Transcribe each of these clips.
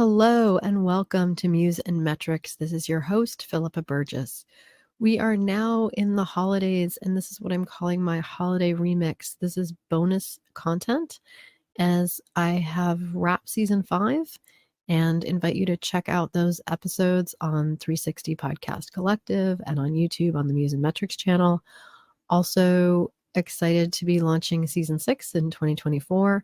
Hello and welcome to Muse and Metrics. This is your host, Philippa Burgess. We are now in the holidays, and this is what I'm calling my holiday remix. This is bonus content as I have wrapped season 5 and invite you to check out those episodes on 360 Podcast Collective and on YouTube on the Muse and Metrics channel. Also excited to be launching season 6 in 2024.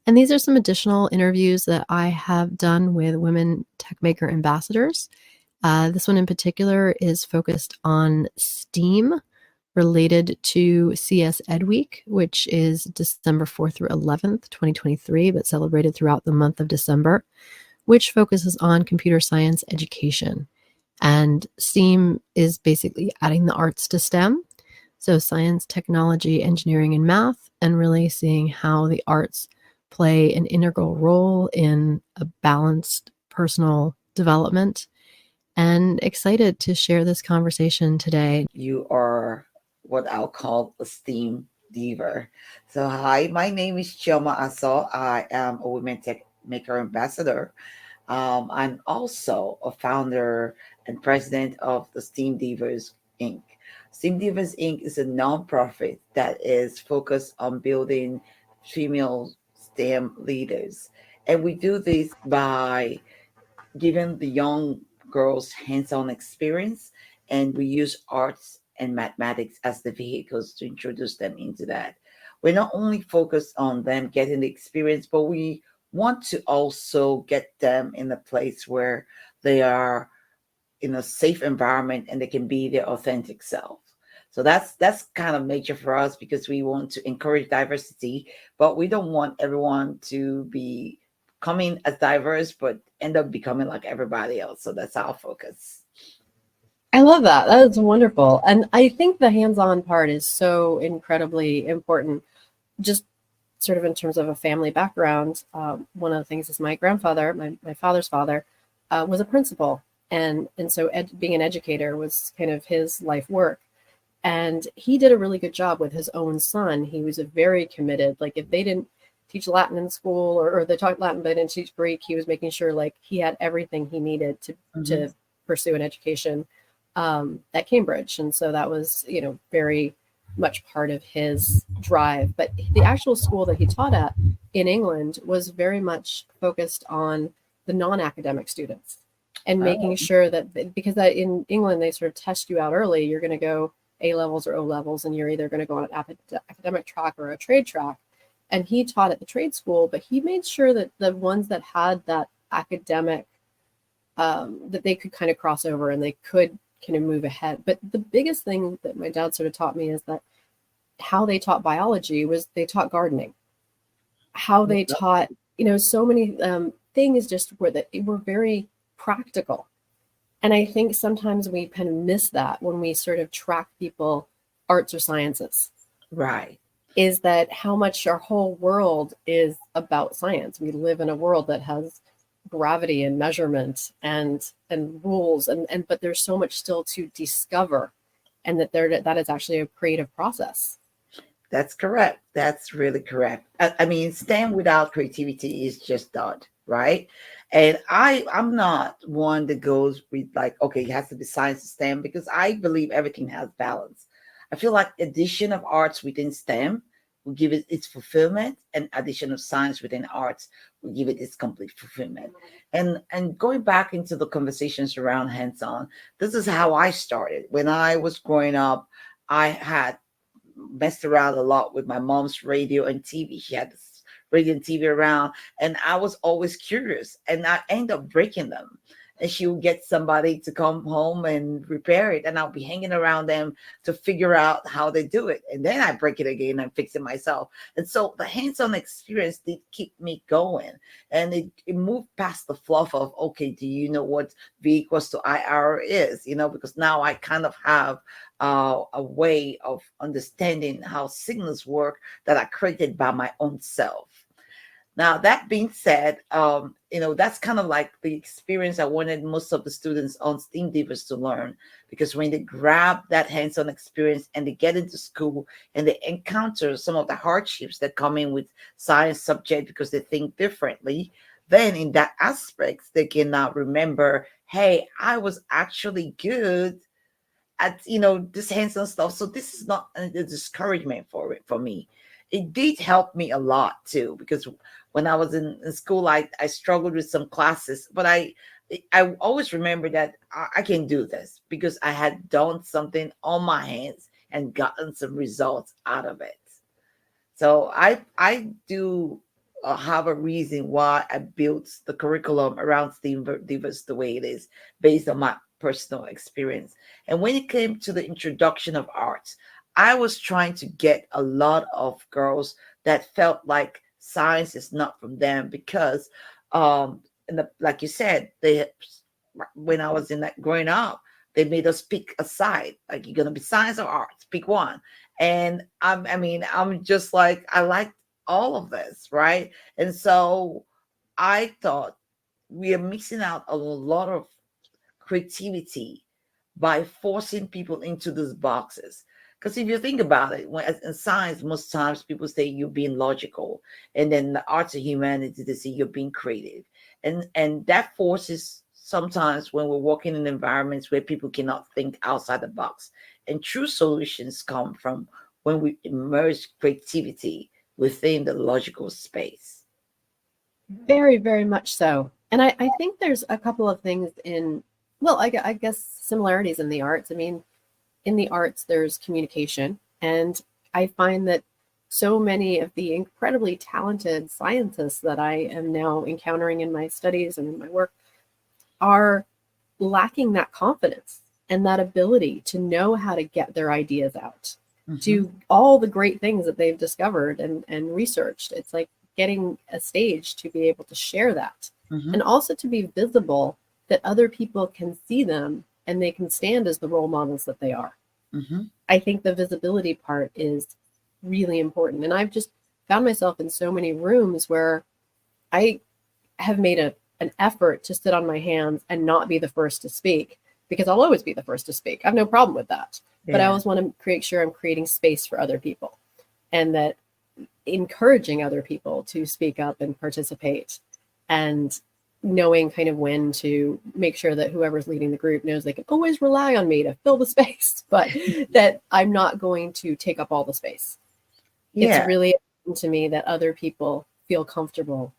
And these are some additional interviews that I have done with women tech maker ambassadors. This one in particular is focused on STEAM related to CS Ed Week, which is December 4th through 11th, 2023, but celebrated throughout the month of December, which focuses on computer science education. And STEAM is basically adding the arts to STEM. So science, technology, engineering, and math, and really seeing how the arts play an integral role in a balanced personal development, and excited to share this conversation today. You are what I'll call a STEAM diva. So hi, my name is Chioma Aso. I am a Women Tech Maker Ambassador. I'm also a founder and president of the STEAM Divas Inc. STEAM Divas Inc. is a nonprofit that is focused on building female STEM leaders. And we do this by giving the young girls hands-on experience, and we use arts and mathematics as the vehicles to introduce them into that. We're not only focused on them getting the experience, but we want to also get them in a place where they are in a safe environment and they can be their authentic self. So that's kind of major for us, because we want to encourage diversity, but we don't want everyone to be coming as diverse but end up becoming like everybody else. So that's our focus. I love that. That is wonderful. And I think the hands-on part is so incredibly important. Just sort of in terms of a family background, one of the things is my grandfather, my father's father, was a principal. And so being an educator was kind of his life work. And he did a really good job with his own son. He was a very committed, like if they didn't teach Latin in school, or they taught Latin but they didn't teach Greek, he was making sure like he had everything he needed to pursue an education at Cambridge. And so that was, very much part of his drive. But the actual school that he taught at in England was very much focused on the non-academic students and making sure that, because that in England, they sort of test you out early. You're going to go A levels or O levels, and you're either going to go on an academic track or a trade track. And he taught at the trade school, but he made sure that the ones that had that academic, that they could kind of cross over and they could kind of move ahead. But the biggest thing that my dad sort of taught me is that how they taught biology was they taught gardening. How they taught, so many things just were very practical. And I think sometimes we kind of miss that when we sort of track people arts or sciences. Right. Is that how much our whole world is about science. We live in a world that has gravity and measurement and rules, and but there's so much still to discover, and that is actually a creative process. That's correct. That's really correct. I mean, STEM without creativity is just done, right? And I'm not one that goes with like, okay, it has to be science and STEM, because I believe everything has balance. I feel like addition of arts within STEM will give it its fulfillment, and addition of science within arts will give it its complete fulfillment. And going back into the conversations around hands-on, this is how I started. When I was growing up, I had messed around a lot with my mom's radio and TV. She had this radio and TV around, and I was always curious, and I end up breaking them. And she would get somebody to come home and repair it, and I'll be hanging around them to figure out how they do it. And then I break it again and fix it myself. And so the hands-on experience did keep me going. And it moved past the fluff of, okay, do you know what V equals to IR is? Because now I kind of have a way of understanding how signals work that are created by my own self. Now, that being said, that's kind of like the experience I wanted most of the students on STEAM Divas to learn, because when they grab that hands-on experience and they get into school and they encounter some of the hardships that come in with science subject because they think differently, then in that aspect they can now remember, hey, I was actually good at this hands-on stuff, so this is not a discouragement for me. It did help me a lot too, because when I was in school, I struggled with some classes, but I always remember that I can do this because I had done something on my hands and gotten some results out of it. So I do have a reason why I built the curriculum around STEAM Divas the way it is, based on my personal experience. And when it came to the introduction of arts, I was trying to get a lot of girls that felt like science is not from them because, like you said, they when I was in that growing up, they made us pick a side. Like, you're gonna be science or arts, pick one. And I'm just like, I like all of this, right? And so I thought we are missing out on a lot of creativity by forcing people into these boxes. Because if you think about it, when in science, most times people say you're being logical, and then the arts and humanity, they say you're being creative, and that forces sometimes when we're working in environments where people cannot think outside the box. And true solutions come from when we immerse creativity within the logical space. Very, very much so. And I think there's a couple of things in, well, I guess similarities in the arts. I mean, in the arts, there's communication. And I find that so many of the incredibly talented scientists that I am now encountering in my studies and in my work are lacking that confidence and that ability to know how to get their ideas out, Hmm. to all the great things that they've discovered and researched. It's like getting a stage to be able to share that, Hmm. and also to be visible, that other people can see them and they can stand as the role models that they are. Hmm. I think the visibility part is really important. And I've just found myself in so many rooms where I have made an effort to sit on my hands and not be the first to speak, because I'll always be the first to speak. I have no problem with that. But I Yeah. always want to create sure I'm creating space for other people, and that encouraging other people to speak up and participate, and knowing kind of when to make sure that whoever's leading the group knows they can always rely on me to fill the space, but that I'm not going to take up all the space. It's Yeah. really important to me that other people feel comfortable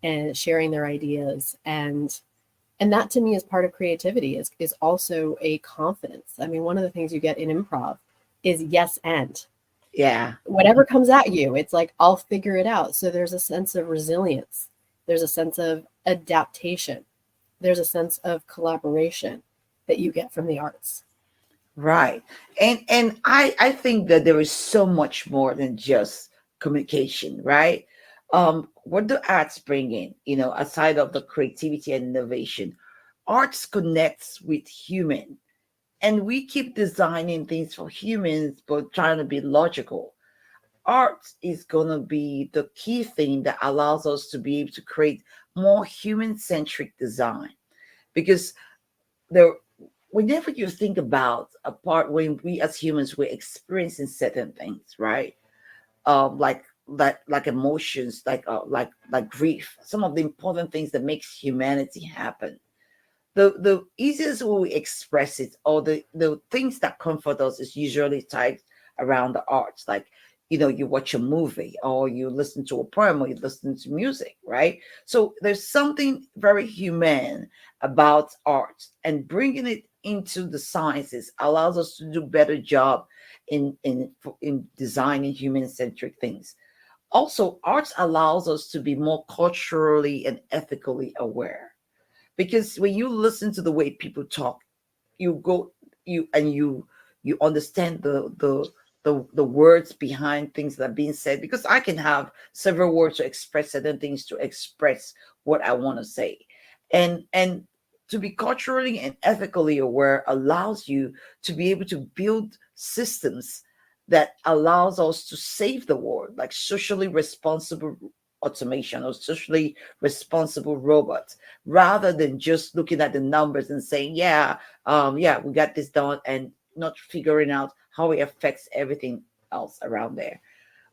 and sharing their ideas, and that to me is part of creativity, is also a confidence. I mean, one of the things you get in improv is yes and Yeah. whatever comes at you, it's like, I'll figure it out. So there's a sense of resilience, there's a sense of adaptation, there's a sense of collaboration that you get from the arts. Right. And I think that there is so much more than just communication, right? What do arts bring in, aside of the creativity and innovation? Arts connects with human. And we keep designing things for humans, but trying to be logical. Art is going to be the key thing that allows us to be able to create more human centric design. Because there, whenever you think about a part when we as humans we're experiencing certain things, right? Like emotions, like grief, some of the important things that makes humanity happen. The easiest way we express it, or the things that comfort us, is usually tied around the arts. Like, you watch a movie, or you listen to a poem, or you listen to music, right? So there's something very human about art, and bringing it into the sciences allows us to do better job in designing human centric things. Also, arts allows us to be more culturally and ethically aware, because when you listen to the way people talk, you go you understand the words behind things that are being said, because I can have several words to express certain things, to express what I want to say. And to be culturally and ethically aware allows you to be able to build systems that allows us to save the world, like socially responsible automation or socially responsible robots, rather than just looking at the numbers and saying, yeah, we got this done, and not figuring out how it affects everything else around there.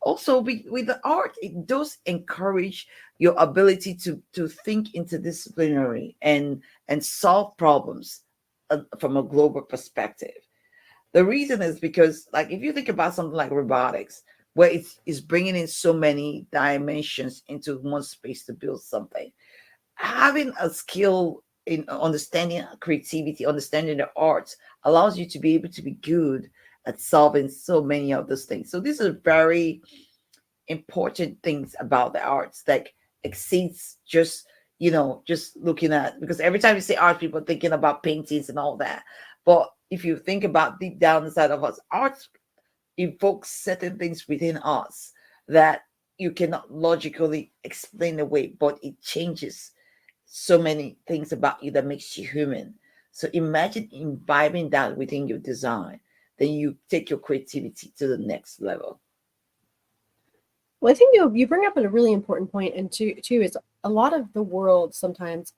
Also, with the art, it does encourage your ability to think interdisciplinary and solve problems from a global perspective. The reason is because, like, if you think about something like robotics, where it's bringing in so many dimensions into one space to build something, having a skill in understanding creativity, understanding the arts, allows you to be able to be good at solving so many of those things. So these are very important things about the arts that exceeds just, just looking at, because every time you say art, people are thinking about paintings and all that. But if you think about deep down inside of us, art evokes certain things within us that you cannot logically explain away, but it changes so many things about you that makes you human. So imagine imbibing that within your design, then you take your creativity to the next level. Well, I think you bring up a really important point, and too is a lot of the world sometimes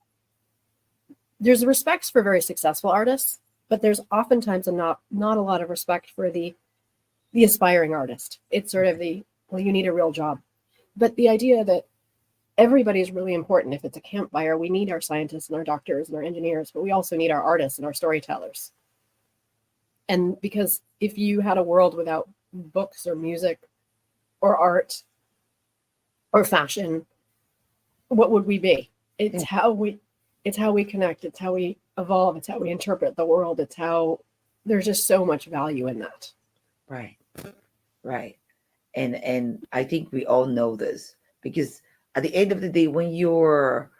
there's respect for very successful artists, but there's oftentimes not a lot of respect for the aspiring artist. It's sort of the, well, you need a real job, but the idea that everybody is really important. If it's a campfire, we need our scientists and our doctors and our engineers, but we also need our artists and our storytellers. And because if you had a world without books or music or art or fashion, what would we be? It's Yeah. how we connect, it's how we evolve, it's how we interpret the world, it's how there's just so much value in that. Right. Right. And I think we all know this, because at the end of the day, when you're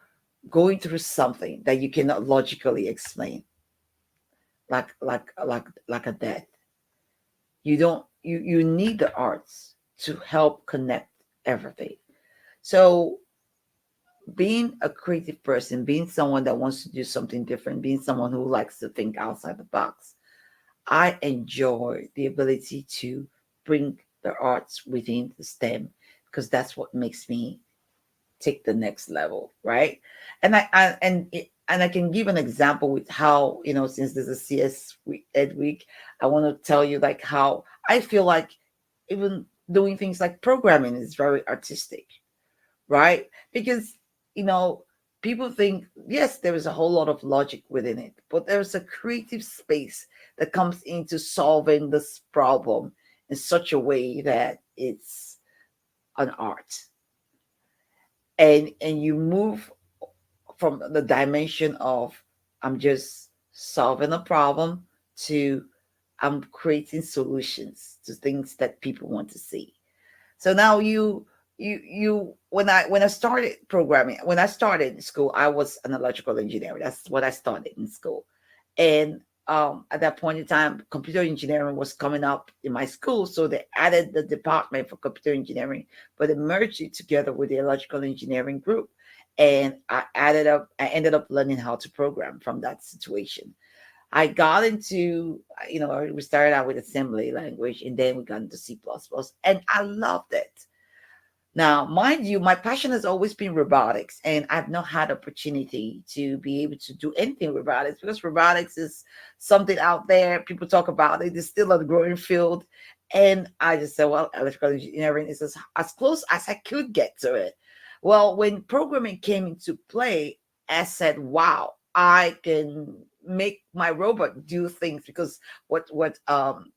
going through something that you cannot logically explain, like a death, you don't you need the arts to help connect everything. So being a creative person, being someone that wants to do something different, being someone who likes to think outside the box, I enjoy the ability to bring the arts within the STEM, because that's what makes me take the next level, right? And I can give an example with how, since there's a Ed week, I want to tell you like how I feel like even doing things like programming is very artistic, right? Because, you know, people think, yes, there is a whole lot of logic within it, but there's a creative space that comes into solving this problem in such a way that it's an art. And you move from the dimension of I'm just solving a problem to I'm creating solutions to things that people want to see. So now you when I started programming, when I started in school, I was an electrical engineer. That's what I started in school. And at that point in time, computer engineering was coming up in my school. So they added the department for computer engineering, but they merged it together with the electrical engineering group. And I ended up learning how to program from that situation. I got into, we started out with assembly language and then we got into C++, and I loved it. Now, mind you, my passion has always been robotics, and I've not had opportunity to be able to do anything robotics, because robotics is something out there. People talk about it. It's still a growing field. And I just said, well, electrical engineering is as close as I could get to it. Well, when programming came into play, I said, wow, I can make my robot do things, because what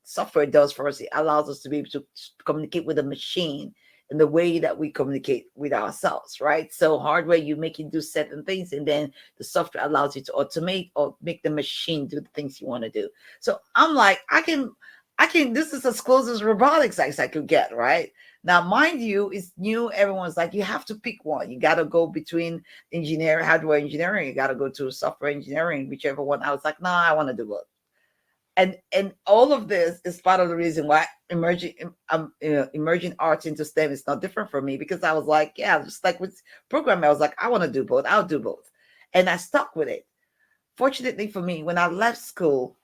software does for us, it allows us to be able to communicate with a machine in the way that we communicate with ourselves, right? So hardware, you make it do certain things, and then the software allows you to automate or make the machine do the things you want to do. So I'm like, I can, this is as close as robotics as I could get, right? Now, mind you, it's new. Everyone's like, you have to pick one. You got to go between engineering, hardware engineering. You got to go to software engineering, whichever one. I was like, no, I want to do both. And all of this is part of the reason why emerging arts into STEM is not different for me, because I was like, yeah, just like with programming, I was like, I want to do both. I'll do both, and I stuck with it. Fortunately for me, when I left school,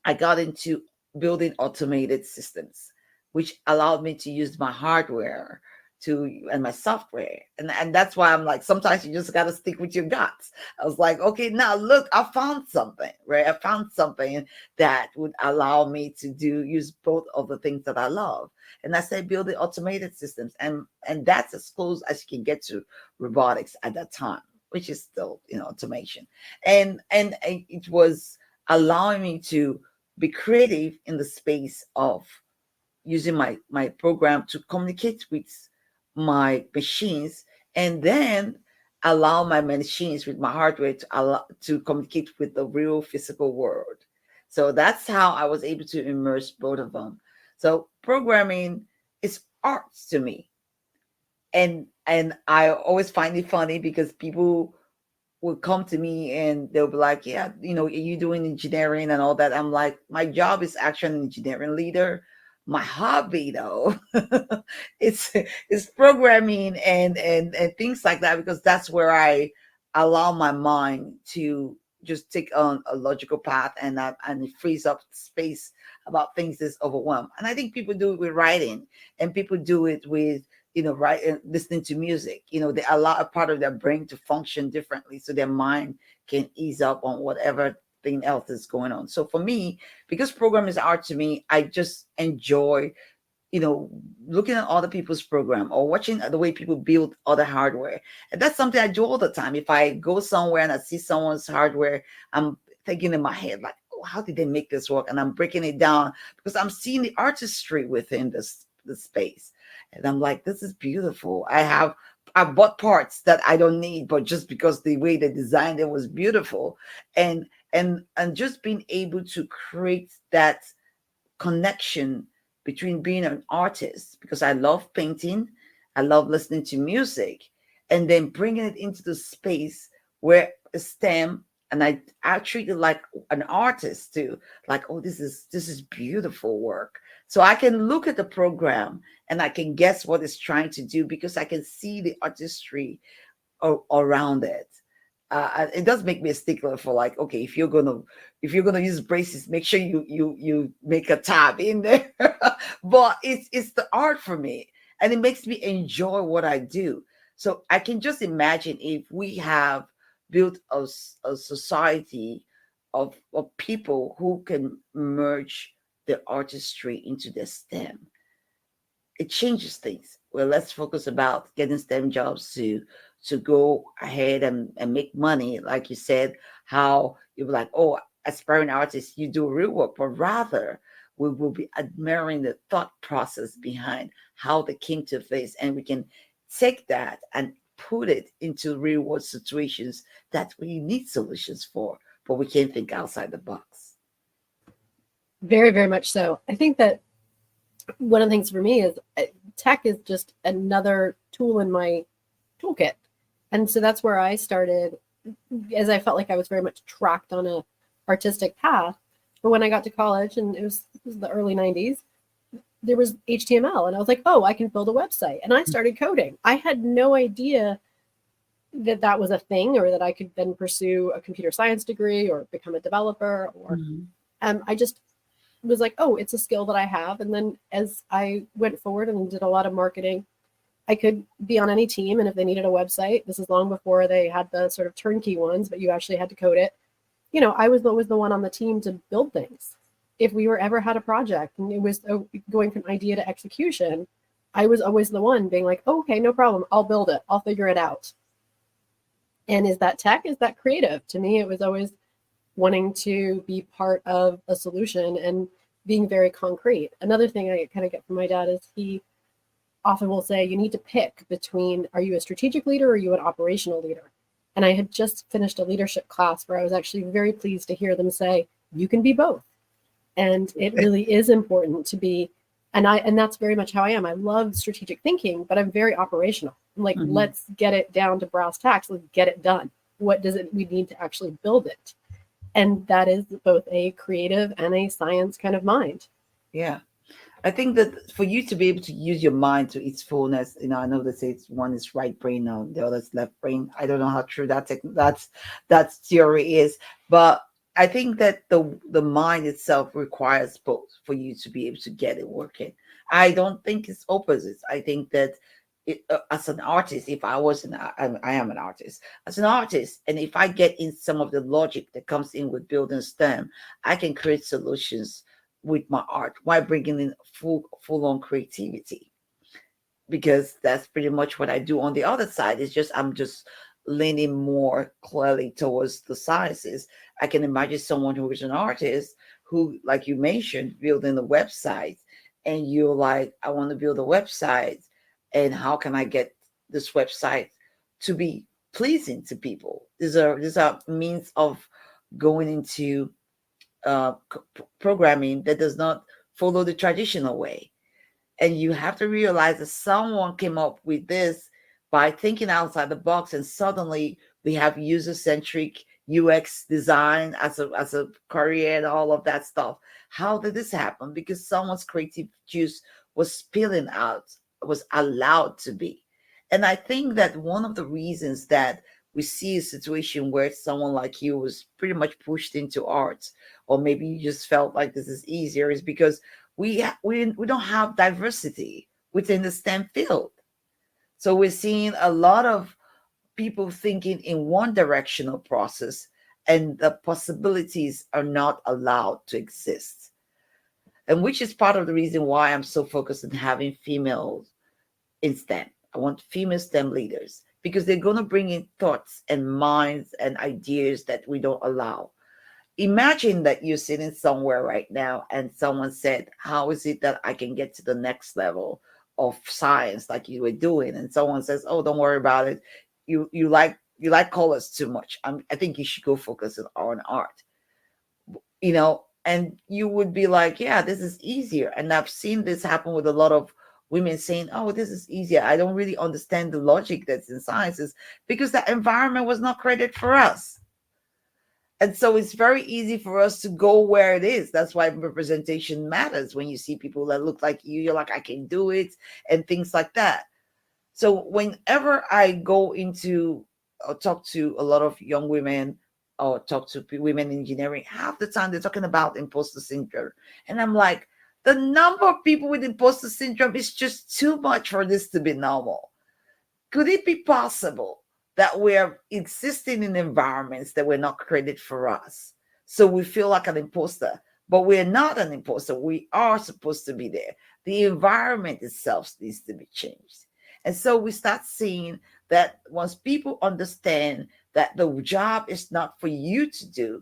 I got into building automated systems, which allowed me to use my hardware and my software. And that's why I'm like, sometimes you just got to stick with your guts. I was like, okay, now look, I found something, right? I found something that would allow me to use both of the things that I love. And I said, building automated systems. And that's as close as you can get to robotics at that time, which is still, automation. And it was allowing me to be creative in the space of using my program to communicate with my machines, and then allow my machines with my hardware to communicate with the real physical world. So that's how I was able to immerse both of them. So programming is art to me. And I always find it funny because people will come to me and they'll be like, yeah, are you doing engineering and all that? I'm like, my job is actually an engineering leader. My hobby though, it's programming and things like that, because that's where I allow my mind to just take on a logical path, and it frees up space about things that's overwhelmed. And I think people do it with writing, and people do it with right, and listening to music. They allow a part of their brain to function differently, so their mind can ease up on whatever thing else is going on. So for me, because program is art to me, I just enjoy looking at other people's program or watching the way people build other hardware. And that's something I do all the time. If I go somewhere and I see someone's hardware, I'm thinking in my head like, oh, how did they make this work? And I'm breaking it down because I'm seeing the artistry within the space. And I'm like, this is beautiful. I bought parts that I don't need, but just because the way they designed it was beautiful. And just being able to create that connection between being an artist, because I love painting, I love listening to music, and then bringing it into the space where STEM, and I treat it like an artist too, like, oh, this is beautiful work. So I can look at the program and I can guess what it's trying to do because I can see the artistry around it. It does make me a stickler for, like, okay, if you're gonna use braces, make sure you make a tab in there. But it's the art for me, and it makes me enjoy what I do. So I can just imagine if we have built a society of people who can merge the artistry into their STEM, it changes things. Well, let's focus about getting STEM jobs to go ahead and make money. Like you said, how you were like, oh, aspiring artists, you do real work, but rather we will be admiring the thought process behind how they came to this, and we can take that and put it into real world situations that we need solutions for, but we can't think outside the box. Very, very much so. I think that one of the things for me is tech is just another tool in my toolkit. And so that's where I started, as I felt like I was very much tracked on a artistic path. But when I got to college, and it was the early 90s, there was HTML, and I was like, oh, I can build a website. And I started coding. I had no idea that that was a thing, or that I could then pursue a computer science degree or become a developer, or I just was like, oh, it's a skill that I have. And then as I went forward and did a lot of marketing, I could be on any team, and if they needed a website, this is long before they had the sort of turnkey ones, but you actually had to code it. I was always the one on the team to build things. If we were ever had a project and it was going from idea to execution, I was always the one being like, oh, okay, no problem. I'll build it. I'll figure it out. And is that tech? Is that creative? To me, it was always wanting to be part of a solution and being very concrete. Another thing I kind of get from my dad is he often will say, you need to pick between, are you a strategic leader or are you an operational leader? And I had just finished a leadership class where I was actually very pleased to hear them say, you can be both. And it really is important to be, and that's very much how I am. I love strategic thinking, but I'm very operational. I'm like, let's get it down to brass tacks. Let's get it done. What does it, we need to actually build it. And that is both a creative and a science kind of mind. Yeah. I think that for you to be able to use your mind to its fullness, I know they say it's one is right brain, the other is left brain. I don't know how true that theory is, but I think that the mind itself requires both for you to be able to get it working. I don't think it's opposites. I think that as an artist, if I was I am an artist, as an artist, and if I get in some of the logic that comes in with building STEM, I can create solutions with my art while bringing in full on creativity, because that's pretty much what I do on the other side. It's just I'm just leaning more clearly towards the sciences. I can imagine someone who is an artist who, like you mentioned, building a website, and you're like, I want to build a website, and how can I get this website to be pleasing to people? These are means of going into programming that does not follow the traditional way. And you have to realize that someone came up with this by thinking outside the box, and suddenly we have user-centric UX design as a career and all of that stuff. How did this happen? Because someone's creative juice was spilling out, was allowed to be. And I think that one of the reasons that we see a situation where someone like you was pretty much pushed into art, or maybe you just felt like this is easier, is because we don't have diversity within the STEM field. So we're seeing a lot of people thinking in one directional process, and the possibilities are not allowed to exist. And which is part of the reason why I'm so focused on having females in STEM. I want female STEM leaders because they're going to bring in thoughts and minds and ideas that we don't allow. Imagine that you're sitting somewhere right now and someone said, how is it that I can get to the next level of science like you were doing? And someone says, oh, don't worry about it. You like colors too much. I think you should go focus on art, and you would be like, yeah, this is easier. And I've seen this happen with a lot of women saying, oh, this is easier. I don't really understand the logic that's in sciences because the environment was not created for us. And so it's very easy for us to go where it is. That's why representation matters. When you see people that look like you're like, I can do it, and things like that. So whenever I go into or talk to a lot of young women or talk to women in engineering, half the time they're talking about imposter syndrome. And I'm like, the number of people with imposter syndrome is just too much for this to be normal. Could it be possible that we're existing in environments that were not created for us? So we feel like an imposter, but we're not an imposter. We are supposed to be there. The environment itself needs to be changed. And so we start seeing that once people understand that the job is not for you to do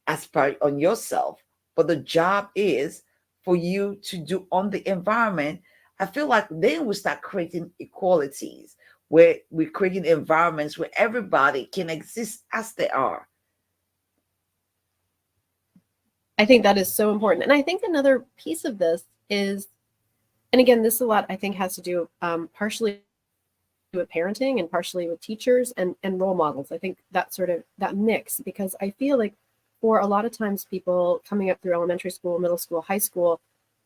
as part on yourself, but the job is for you to do on the environment, I feel like then we start creating equalities where we're creating environments where everybody can exist as they are. I think that is so important. And I think another piece of this is, and again, this a lot I think has to do partially with parenting and partially with teachers and role models. I think that sort of that mix, because I feel like for a lot of times people coming up through elementary school, middle school, high school,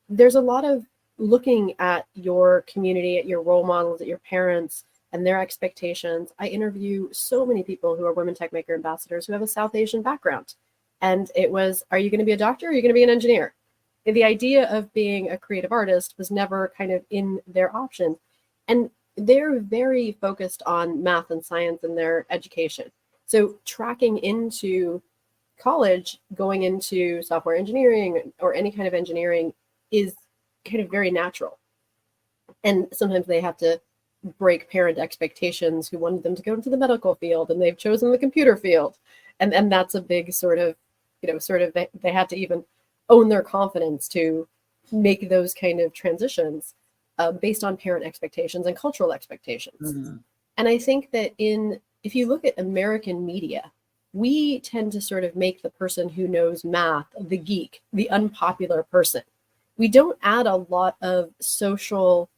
there's a lot of looking at your community, at your role models, at your parents and their expectations. I interview so many people who are women tech maker ambassadors who have a South Asian background. And it was, are you going to be a doctor or are you going to be an engineer? The idea of being a creative artist was never kind of in their options. And they're very focused on math and science in their education. So tracking into college, going into software engineering or any kind of engineering is kind of very natural. And sometimes they have to break parent expectations who wanted them to go into the medical field and they've chosen the computer field. And that's a big sort of, they had to even own their confidence to make those kind of transitions based on parent expectations and cultural expectations. Mhm. And I think that if you look at American media, we tend to sort of make the person who knows math the geek, the unpopular person. We don't add a lot of social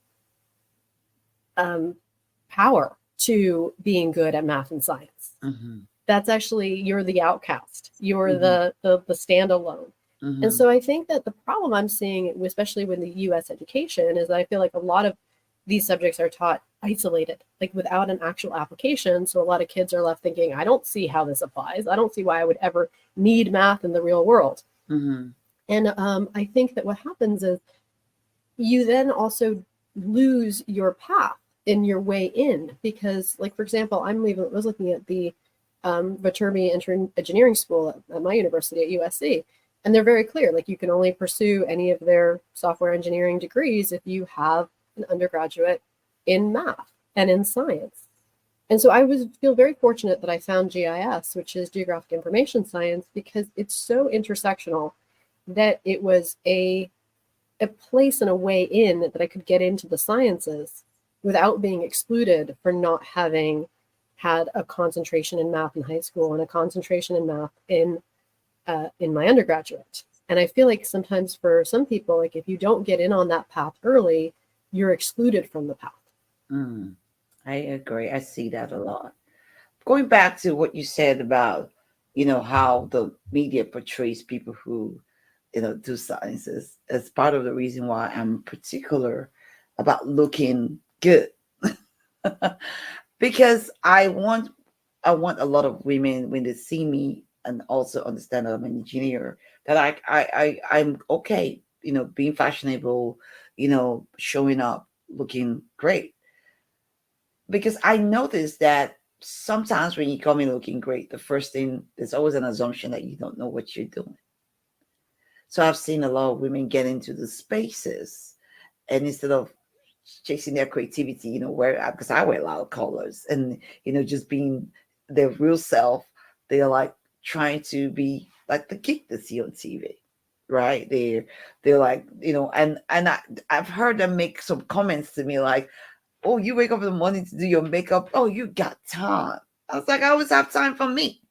power to being good at math and science. Mhm. That's actually, you're the outcast. You're Mhm. the standalone. And Mhm. so I think that the problem I'm seeing, especially with the US education, is I feel like a lot of these subjects are taught isolated, like without an actual application. So a lot of kids are left thinking, I don't see how this applies. I don't see why I would ever need math in the real world. Mhm. And I think that what happens is you then also lose your path in your way in, because, like, for example, was looking at the Viterbi Engineering School at my university at USC, and they're very clear, like, you can only pursue any of their software engineering degrees if you have an undergraduate in math and in science. And so feel very fortunate that I found GIS, which is Geographic Information Science, because it's so intersectional that it was a place and a way in that I could get into the sciences without being excluded for not having had a concentration in math in high school and a concentration in math in my undergraduate. And I feel like sometimes for some people, like, if you don't get in on that path early, you're excluded from the path. I agree. I see that a lot. Going back to what you said about, how the media portrays people who, do sciences, as part of the reason why I'm particular about looking good. Because I want a lot of women, when they see me and also understand that I'm an engineer, that I'm okay, being fashionable, showing up, looking great. Because I noticed that sometimes when you come in looking great, the first thing, there's always an assumption that you don't know what you're doing. So I've seen a lot of women get into the spaces, and instead of chasing their creativity, because I wear a lot of colors, and, just being their real self, they're like trying to be like the geek they see on TV, right? They're like, and I've heard them make some comments to me like, oh, you wake up in the morning to do your makeup. Oh, you got time. I was like, I always have time for me.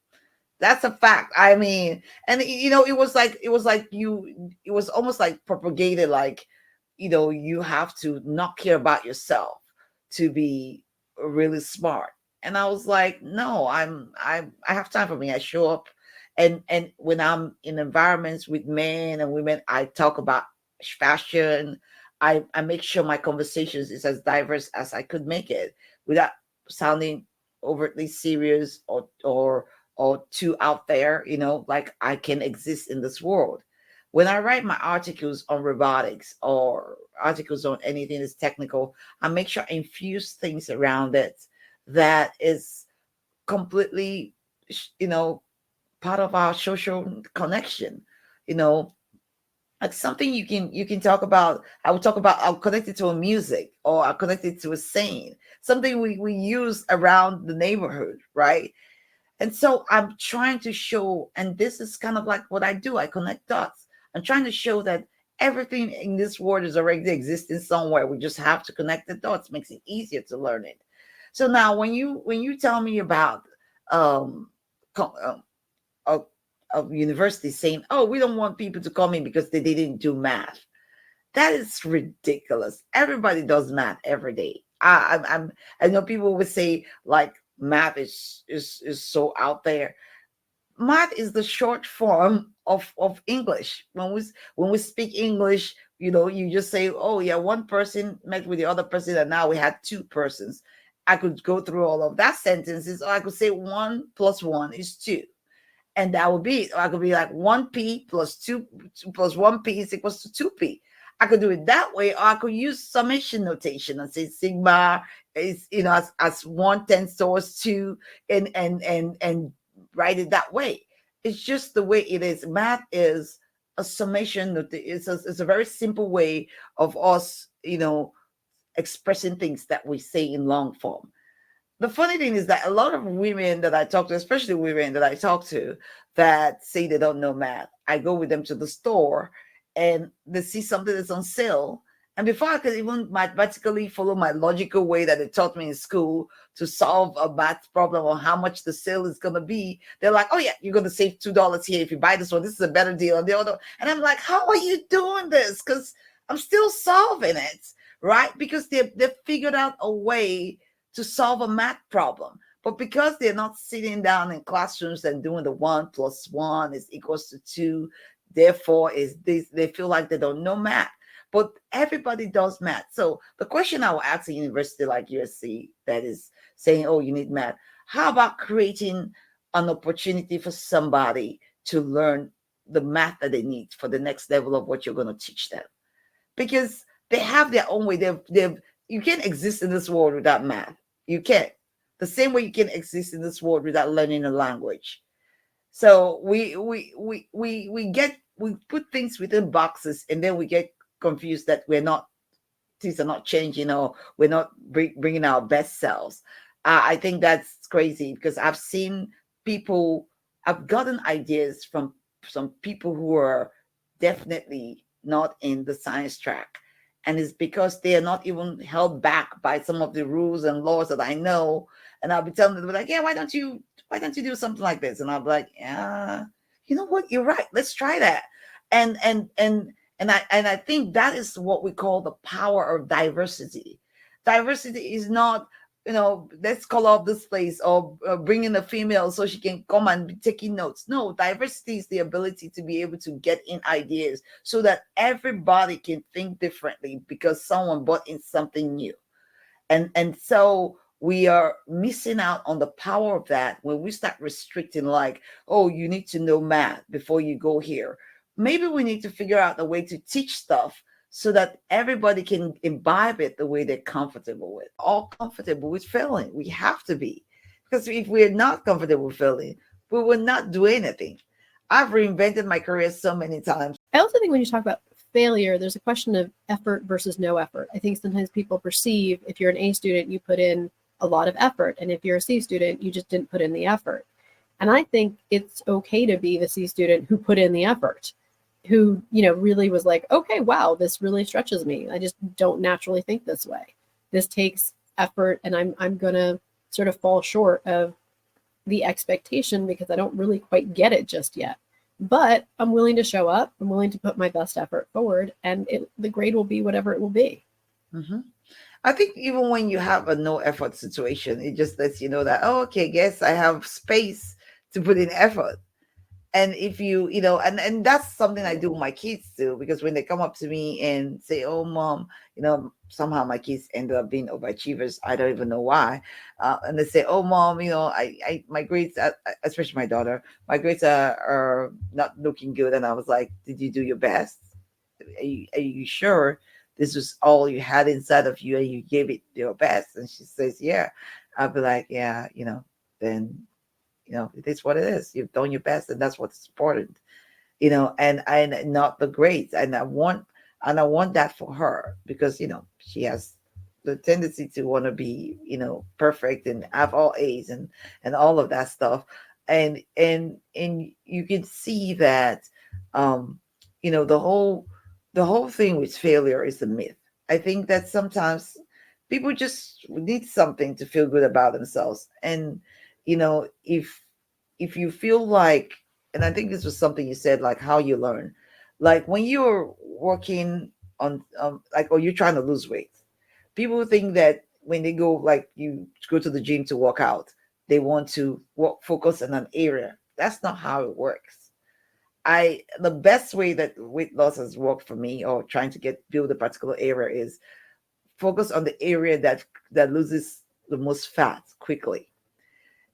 That's a fact. I mean, and it was almost like propagated, like, you have to not care about yourself to be really smart. And I was like, no, I have time for me. I show up, and when I'm in environments with men and women, I talk about fashion. I make sure my conversations is as diverse as I could make it without sounding overtly serious or too out there, like I can exist in this world. When I write my articles on robotics or articles on anything that's technical, I make sure I infuse things around it that is completely, part of our social connection, you know, like something you can talk about. I'll connect it to a music, or I'll connect it to a saying, something we use around the neighborhood, right? And so I'm trying to show, and this is kind of like what I do. I connect dots. I'm trying to show that everything in this world is already existing somewhere. We just have to connect the dots. Makes it easier to learn it. So now, when you tell me about um, co- a, a university saying, "Oh, we don't want people to come in because they didn't do math," that is ridiculous. Everybody does math every day. I know people would say like math is so out there. Math is the short form of English. When we speak English, you just say, "Oh yeah, one person met with the other person, and now we had two persons." I could go through all of that sentences, or I could say 1 + 1 is 2, and that would be it. Or I could be like 1p plus 2 plus 1p is equals to 2p. I could do it that way, or I could use summation notation and say sigma is, as 1 tends towards 2, and write it that way. It's just the way it is. Math is a summation. It's a very simple way of us, expressing things that we say in long form. The funny thing is that a lot of women that I talk to, especially women that I talk to that say they don't know math, I go with them to the store and they see something that's on sale. And before I could even mathematically follow my logical way that they taught me in school to solve a math problem on how much the sale is going to be, they're like, "Oh, yeah, you're going to save $2 here if you buy this one. This is a better deal." And the other, and I'm like, "How are you doing this?" Because I'm still solving it, right? Because they've figured out a way to solve a math problem. But because they're not sitting down in classrooms and doing the 1 + 1 is equals to 2, therefore is this, they feel like they don't know math. But everybody does math. So the question I will ask a university like USC that is saying, "Oh, you need math," how about creating an opportunity for somebody to learn the math that they need for the next level of what you're going to teach them? Because they have their own way. They've You can't exist in this world without math. You can't. The same way you can exist in this world without learning a language. So we put things within boxes, and then we get confused that we're not, things are not changing, or we're not bringing our best selves. I think that's crazy, because I've seen people, I've gotten ideas from some people who are definitely not in the science track. And it's because they are not even held back by some of the rules and laws that I know. And I'll be telling them, like, yeah, why don't you do something like this? And I'll be like, yeah, you know what? You're right. Let's try that. And I think that is what we call the power of diversity. Diversity is not, let's call off this place, or bring in a female so she can come and be taking notes. No, diversity is the ability to be able to get in ideas so that everybody can think differently because someone brought in something new. And so we are missing out on the power of that when we start restricting, like, oh, you need to know math before you go here. Maybe we need to figure out a way to teach stuff so that everybody can imbibe it the way they're comfortable with. All comfortable with failing. We have to be. Because if we're not comfortable with failing, we will not do anything. I've reinvented my career so many times. I also think when you talk about failure, there's a question of effort versus no effort. I think sometimes people perceive if you're an A student, you put in a lot of effort. And if you're a C student, you just didn't put in the effort. And I think it's okay to be the C student who put in the effort, who, really was like, okay, wow, this really stretches me. I just don't naturally think this way. This takes effort, and I'm going to sort of fall short of the expectation because I don't really quite get it just yet. But I'm willing to show up. I'm willing to put my best effort forward, and the grade will be whatever it will be. Mhm. I think even when you have a no effort situation, it just lets you know that, oh, okay, guess I have space to put in effort. And if and that's something I do with my kids too, because when they come up to me and say, oh, mom, somehow my kids end up being overachievers. I don't even know why. And they say, oh, mom, my grades, especially my daughter, my grades are not looking good. And I was like, did you do your best? Are you sure this was all you had inside of you and you gave it your best? And she says, yeah. I'll be like, yeah, then it is what it is. You've done your best, and that's what's important. And not the grades. And I want that for her, because she has the tendency to want to be perfect and have all A's and all of that stuff. And you can see that the whole thing with failure is a myth. I think that sometimes people just need something to feel good about themselves. And if you feel like, and I think this was something you said, like how you learn, like when you're working on like, or you're trying to lose weight, people think that when they go, like, you go to the gym to work out, they want to focus on an area. That's not how it works. The best way that weight loss has worked for me, or trying to build a particular area, is focus on the area that loses the most fat quickly.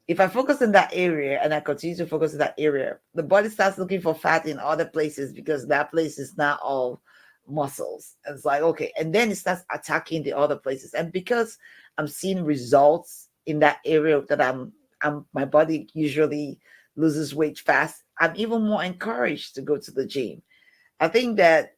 If I focus in that area and I continue to focus in that area, the body starts looking for fat in other places, because that place is not all muscles. And it's like, okay. And then it starts attacking the other places. And because I'm seeing results in that area that my body usually loses weight fast, I'm even more encouraged to go to the gym. I think that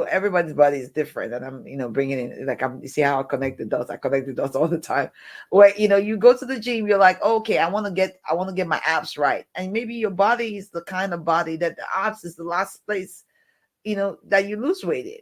everybody's body is different, and I'm bringing in, like, you see how I connect the dots. I connect the dots all the time. Where you go to the gym, you're like, okay, I want to get my abs right, and maybe your body is the kind of body that the abs is the last place that you lose weight in.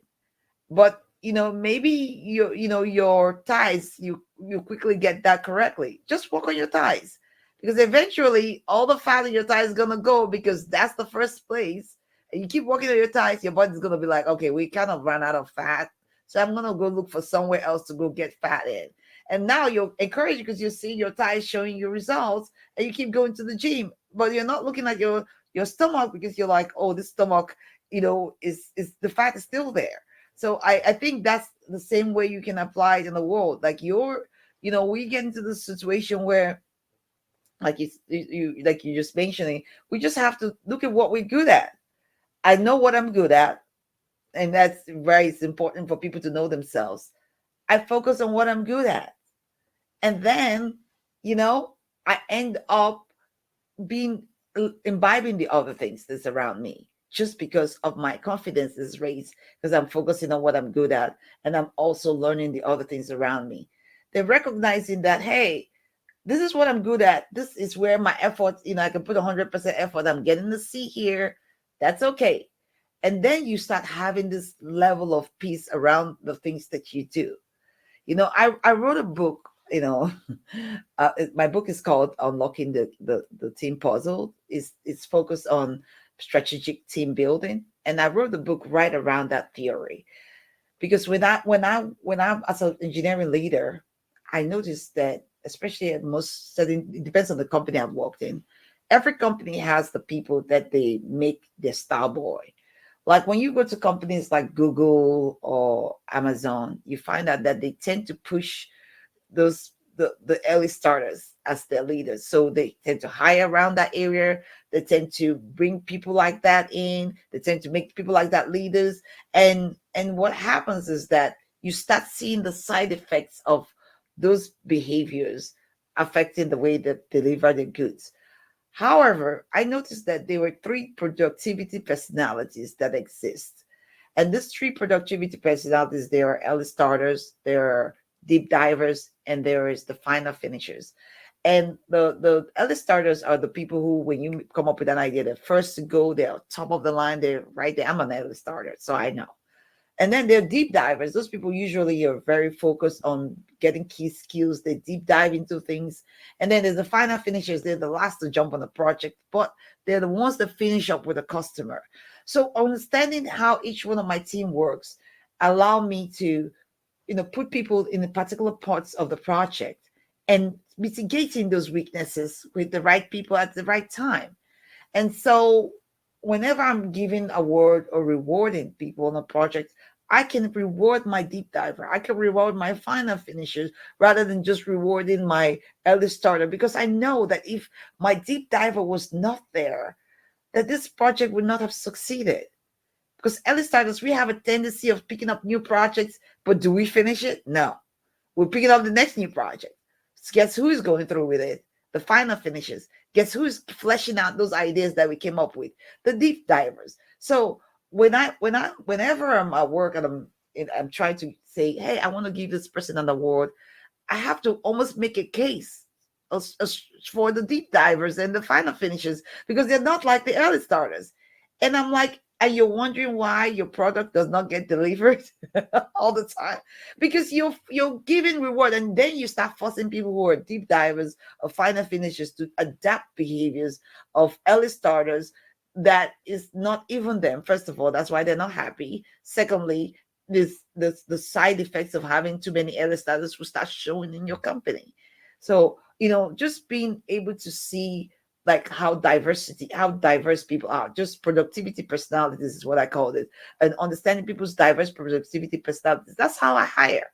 But maybe your thighs, you quickly get that correctly. Just work on your thighs, because eventually all the fat in your thighs is gonna go, because that's the first place. And you keep working on your thighs, your body's gonna be like, okay, we kind of ran out of fat, so I'm gonna go look for somewhere else to go get fat in. And now you're encouraged because you see your thighs showing you results, and you keep going to the gym, but you're not looking at your stomach, because you're like, oh, this stomach, is the fat is still there. So I think that's the same way you can apply it in the world. Like we get into the situation where, like you just mentioning, we just have to look at what we're good at. I know what I'm good at, and that's very important for people to know themselves. I focus on what I'm good at. And then, you know, I end up being imbibing the other things that's around me just because of my confidence is raised because I'm focusing on what I'm good at and I'm also learning the other things around me. They're recognizing that, hey, this is what I'm good at. This is where my effort, you know, I can put 100% effort. I'm getting the C here. That's okay. And then you start having this level of peace around the things that you do. You know, I wrote a book, you know, my book is called Unlocking the Team Puzzle. It's focused on strategic team building. And I wrote the book right around that theory. Because when I'm as an engineering leader, I noticed that especially at most certain, it depends on the company I've worked in. Every company has the people that they make their star boy. Like when you go to companies like Google or Amazon, you find out that they tend to push those the early starters as their leaders. So they tend to hire around that area. They tend to bring people like that in. They tend to make people like that leaders. And what happens is that you start seeing the side effects of those behaviors affecting the way they deliver the goods. However, I noticed that there were three productivity personalities that exist. And these three productivity personalities, there are early starters, there are deep divers, and there is the final finishers. And the early starters are the people who, when you come up with an idea, they're first to go, they're top of the line, they're right there. I'm an early starter, so I know. And then they're deep divers. Those people usually are very focused on getting key skills. They deep dive into things. And then there's the final finishers. They're the last to jump on the project, but they're the ones that finish up with a customer. So understanding how each one of my team works allow me to, you know, put people in the particular parts of the project and mitigating those weaknesses with the right people at the right time. And so whenever I'm giving award or rewarding people on a project, I can reward my deep diver. I can reward my final finishers rather than just rewarding my early starter because I know that if my deep diver was not there, that this project would not have succeeded. Because early starters, we have a tendency of picking up new projects, but do we finish it? No. We're picking up the next new project. Guess who's going through with it? The final finishes. Guess who's fleshing out those ideas that we came up with? The deep divers. So whenever I'm at work and I'm trying to say, hey, I want to give this person an award, I have to almost make a case for the deep divers and the final finishes because they're not like the early starters. And I'm like, and you're wondering why your product does not get delivered all the time because you're giving reward and then you start forcing people who are deep divers or final finishers to adapt behaviors of early starters that is not even them. First of all, that's why they're not happy. Secondly, the side effects of having too many early starters will start showing in your company. So, you know, just being able to see like how diverse people are, just productivity personalities is what I called it, and understanding people's diverse productivity personalities. That's how I hire.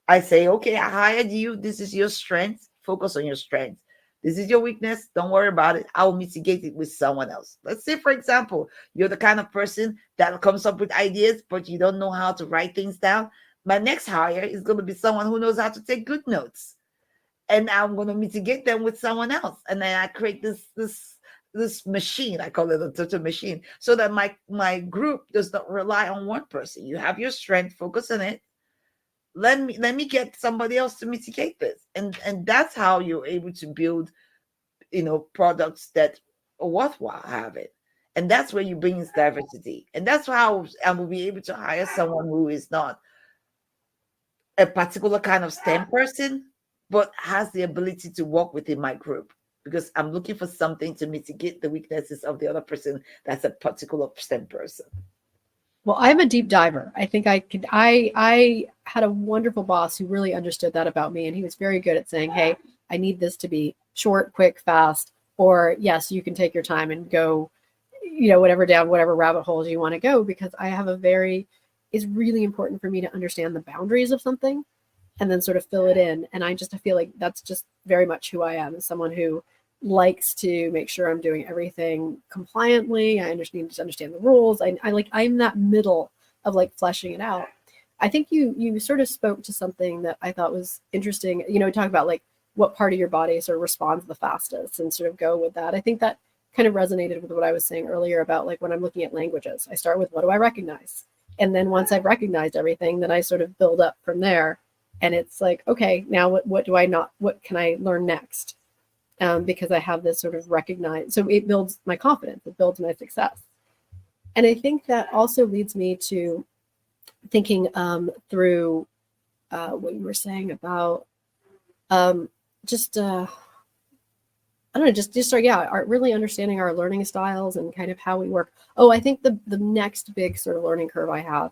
I say, okay, I hired you. This is your strength. Focus on your strength. This is your weakness. Don't worry about it. I will mitigate it with someone else. Let's say, for example, you're the kind of person that comes up with ideas, but you don't know how to write things down. My next hire is going to be someone who knows how to take good notes, and I'm going to mitigate them with someone else. And then I create this machine. I call it a total machine, so that my group does not rely on one person. You have your strength, focus on it. Let me get somebody else to mitigate this, and that's how you're able to build, you know, products that are worthwhile having. And that's where you bring in diversity, and that's how I will be able to hire someone who is not a particular kind of STEM person, but has the ability to work within my group because I'm looking for something to mitigate the weaknesses of the other person that's a particular STEM person. Well, I'm a deep diver. I think I had a wonderful boss who really understood that about me, and he was very good at saying, "Hey, I need this to be short, quick, fast, or yes, you can take your time and go, whatever down whatever rabbit holes you want to go because I have a very it's really important for me to understand the boundaries of something and then sort of fill it in. And I feel like that's just very much who I am, as someone who likes to make sure I'm doing everything compliantly. I understand the rules. I'm that middle of like fleshing it out. I think you sort of spoke to something that I thought was interesting. You know, talk about like what part of your body sort of responds the fastest and sort of go with that. I think that kind of resonated with what I was saying earlier about like when I'm looking at languages, I start with what do I recognize? And then once I've recognized everything, then I sort of build up from there. And it's like, okay, now what do I not, what can I learn next? Because I have this sort of recognized, so it builds my confidence, it builds my success. And I think that also leads me to thinking through what you were saying about just I don't know, just start, yeah, really understanding our learning styles and kind of how we work. Oh, I think the next big sort of learning curve I have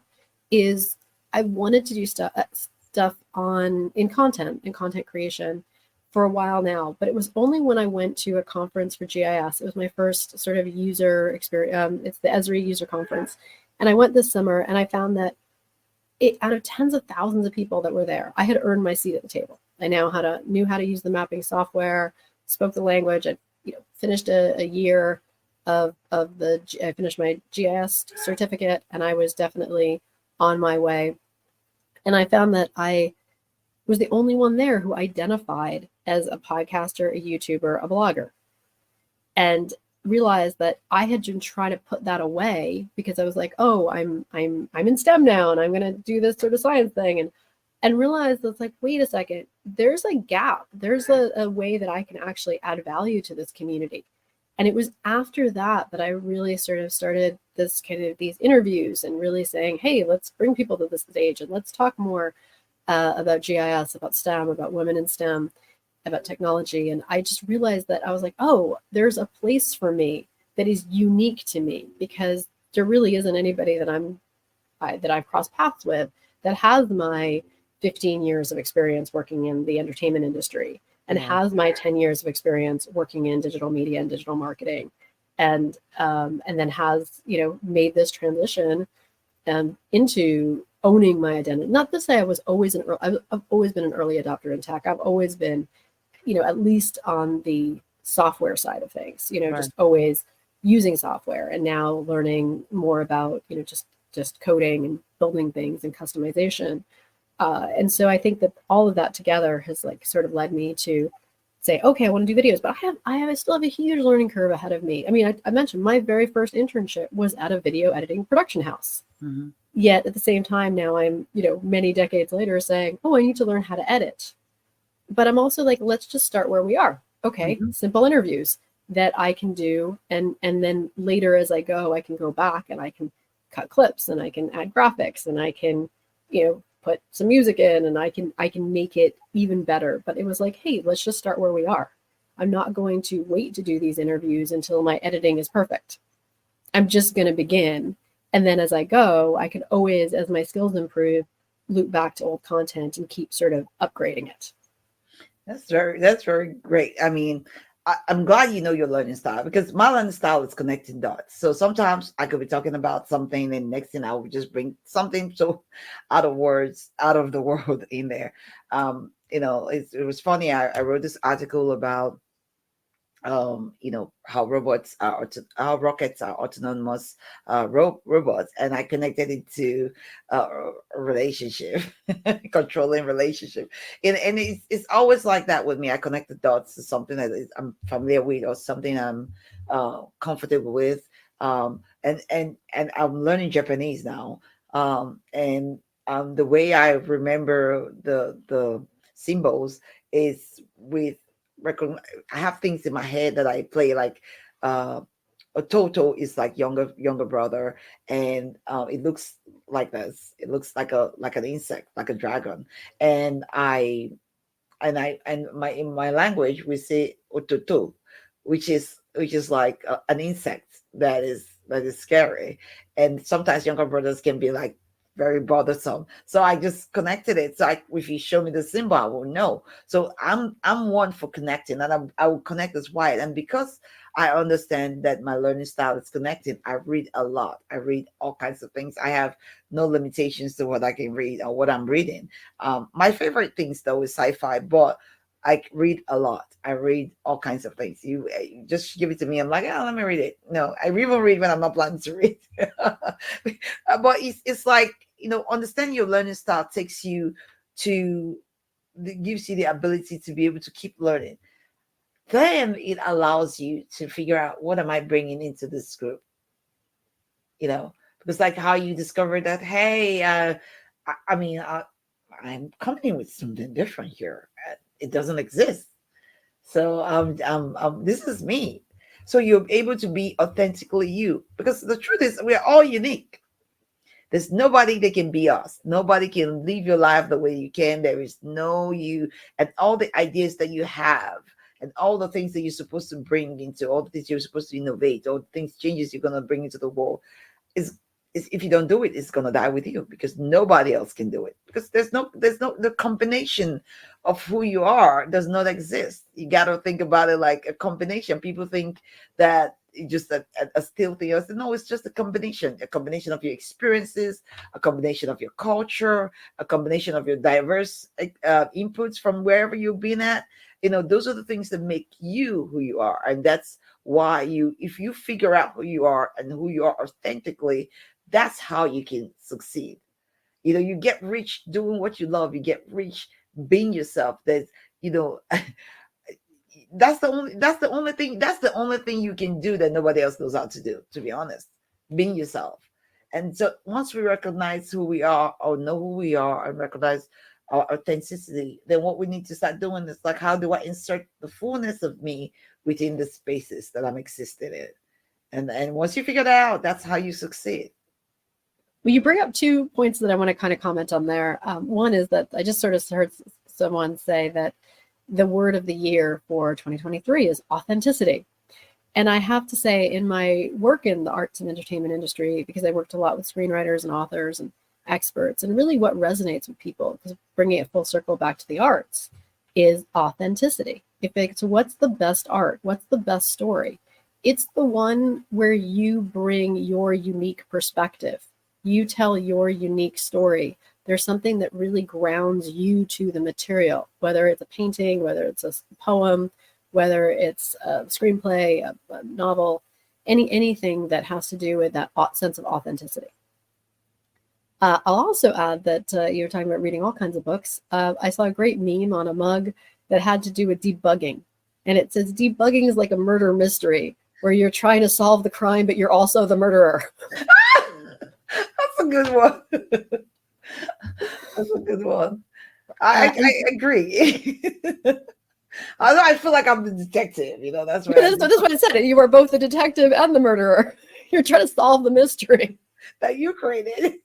is I wanted to do stuff on in content creation for a while now, but it was only when I went to a conference for GIS. It was my first sort of user experience. It's the Esri user conference, and I went this summer, and I found that out of tens of thousands of people that were there, I had earned my seat at the table. I now knew how to use the mapping software, spoke the language. I finished a year I finished my GIS certificate, and I was definitely on my way. And I found that I was the only one there who identified as a podcaster, a YouTuber, a blogger, and realized that I had been trying to put that away because I was like, oh, I'm in STEM now, and I'm going to do this sort of science thing, and realized it's like, wait a second, there's a gap. There's a way that I can actually add value to this community. And it was after that I really sort of started this kind of these interviews and really saying, hey, let's bring people to this stage and let's talk more about GIS, about STEM, about women in STEM, about technology. And I just realized that I was like, oh, there's a place for me that is unique to me, because there really isn't anybody that I've crossed paths with that has my 15 years of experience working in the entertainment industry and has my 10 years of experience working in digital media and digital marketing, and then has made this transition into owning my identity. Not to say I was always I've always been an early adopter in tech. I've always been, at least on the software side of things, Right. just always using software, and now learning more about, just coding and building things and customization. And so I think that all of that together has like sort of led me to say, okay, I want to do videos, but I still have a huge learning curve ahead of me. I mean, I mentioned my very first internship was at a video editing production house. Mm-hmm. Yet at the same time, now I'm, many decades later saying, oh, I need to learn how to edit. But I'm also like, let's just start where we are. Okay, simple interviews that I can do. And then later as I go, I can go back and I can cut clips and I can add graphics and I can, put some music in, and I can make it even better. But it was like, hey, let's just start where we are. I'm not going to wait to do these interviews until my editing is perfect. I'm just going to begin. And then as I go, I can always, as my skills improve, loop back to old content and keep sort of upgrading it. That's very great. I mean, I'm glad you know your learning style, because my learning style is connecting dots. So sometimes I could be talking about something, and next thing I would just bring something so out of the world in there. It was funny. I wrote this article about how how rockets are autonomous robots, and I connected it to a relationship, controlling relationship, and it's always like that with me. I connect the dots to something I'm familiar with, or something I'm comfortable with, and I'm learning Japanese now, and the way I remember the symbols is with I have things in my head that I play, like a Toto is like younger brother, and it looks like this. It looks like an insect, like a dragon, and in my language we say Ototo, which is like an insect that is scary, and sometimes younger brothers can be like very bothersome. So I just connected it. So if you show me the symbol, I will know. So I'm one for connecting, and I will connect as wide. And because I understand that my learning style is connecting, I read a lot. I read all kinds of things. I have no limitations to what I can read or what I'm reading. My favorite things though is sci-fi, but I read a lot. I read all kinds of things. You just give it to me. I'm like, oh, let me read it. No, I even read when I'm not planning to read. But it's like, understanding your learning style takes you to, gives you the ability to be able to keep learning. Then it allows you to figure out, what am I bringing into this group? Because like how you discovered that, hey, I mean, I'm coming with something different here. It doesn't exist. So this is me. So you're able to be authentically you, because the truth is we're all unique. There's nobody that can be us. Nobody can live your life the way you can. There is no you, and all the ideas that you have, and all the things that you're supposed to bring into, all the things you're supposed to innovate, all the things, changes you're going to bring into the world, is if you don't do it, it's going to die with you, because nobody else can do it, because the combination of who you are does not exist. You got to think about it like a combination. People think that it's just a still thing. I said, no, it's just a combination of your experiences, a combination of your culture, a combination of your diverse inputs from wherever you've been at. Those are the things that make you who you are. And that's why if you figure out who you are and who you are authentically, that's how you can succeed. You get rich doing what you love. You get rich being yourself. That's the only thing you can do that nobody else knows how to do, to be honest. Being yourself. And so once we recognize who we are, or know who we are, and recognize our authenticity, then what we need to start doing is like, how do I insert the fullness of me within the spaces that I'm existing in? And once you figure that out, that's how you succeed. Well, you bring up 2 points that I want to kind of comment on there. One is that I just sort of heard someone say that the word of the year for 2023 is authenticity. And I have to say, in my work in the arts and entertainment industry, because I worked a lot with screenwriters and authors and experts, and really what resonates with people, because bringing it full circle back to the arts, is authenticity. If it's what's the best art, what's the best story, it's the one where you bring your unique perspective. You tell your unique story. There's something that really grounds you to the material, whether it's a painting, whether it's a poem, whether it's a screenplay, a novel, anything that has to do with that sense of authenticity. I'll also add that you were talking about reading all kinds of books. I saw a great meme on a mug that had to do with debugging. And it says, debugging is like a murder mystery, where you're trying to solve the crime, but you're also the murderer. That's a good one. That's a good one. I agree. Although I feel like I'm the detective, that's right. That's what I said. You are both the detective and the murderer. You're trying to solve the mystery that you created.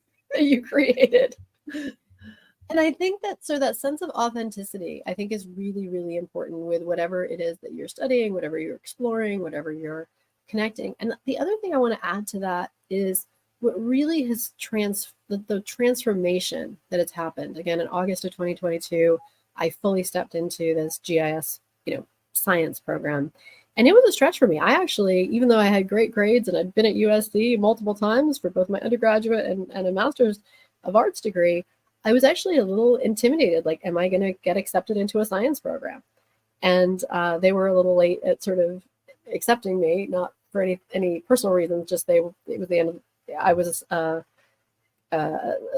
And I think that that sense of authenticity, I think, is really, really important with whatever it is that you're studying, whatever you're exploring, whatever you're connecting. And the other thing I want to add to that is what really has the transformation that has happened. Again, in August of 2022, I fully stepped into this GIS, science program. And it was a stretch for me. I actually, even though I had great grades and I'd been at USC multiple times for both my undergraduate and a master's of arts degree, I was actually a little intimidated. Like, am I going to get accepted into a science program? And they were a little late at sort of accepting me, not for any personal reasons, just it was the end of, I was a